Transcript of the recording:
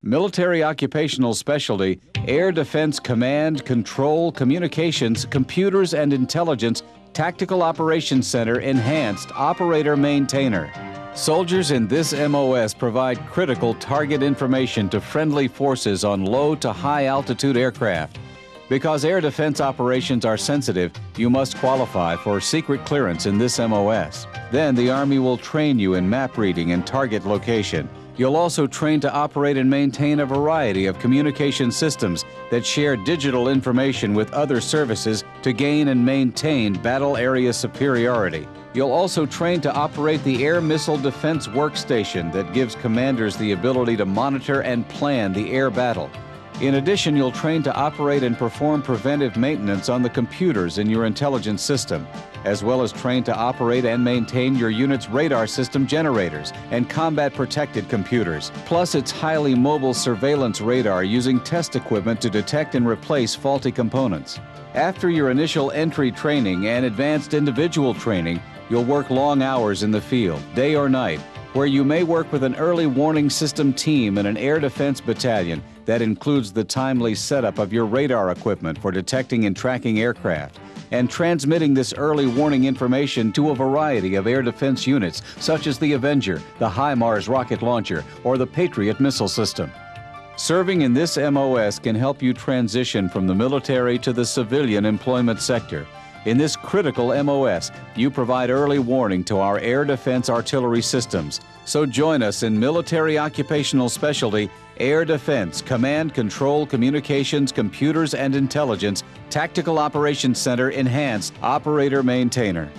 Military Occupational Specialty, Air Defense Command, Control, Communications, Computers and Intelligence, Tactical Operations Center Enhanced Operator Maintainer. Soldiers in this MOS provide critical target information to friendly forces on low to high altitude aircraft. Because air defense operations are sensitive, you must qualify for secret clearance in this MOS. Then the Army will train you in map reading and target location. You'll also train to operate and maintain a variety of communication systems that share digital information with other services to gain and maintain battle area superiority. You'll also train to operate the Air Missile Defense Workstation that gives commanders the ability to monitor and plan the air battle. In addition, you'll train to operate and perform preventive maintenance on the computers in your intelligence system, as well as train to operate and maintain your unit's radar system generators and combat-protected computers, plus its highly mobile surveillance radar using test equipment to detect and replace faulty components. After your initial entry training and advanced individual training, you'll work long hours in the field, day or night, where you may work with an early warning system team in an air defense battalion that includes the timely setup of your radar equipment for detecting and tracking aircraft, and transmitting this early warning information to a variety of air defense units such as the Avenger, the HIMARS rocket launcher, or the Patriot missile system. Serving in this MOS can help you transition from the military to the civilian employment sector. In this critical MOS, you provide early warning to our air defense artillery systems. So join us in Military Occupational Specialty, Air Defense, Command, Control, Communications, Computers and Intelligence, Tactical Operations Center Enhanced Operator Maintainer.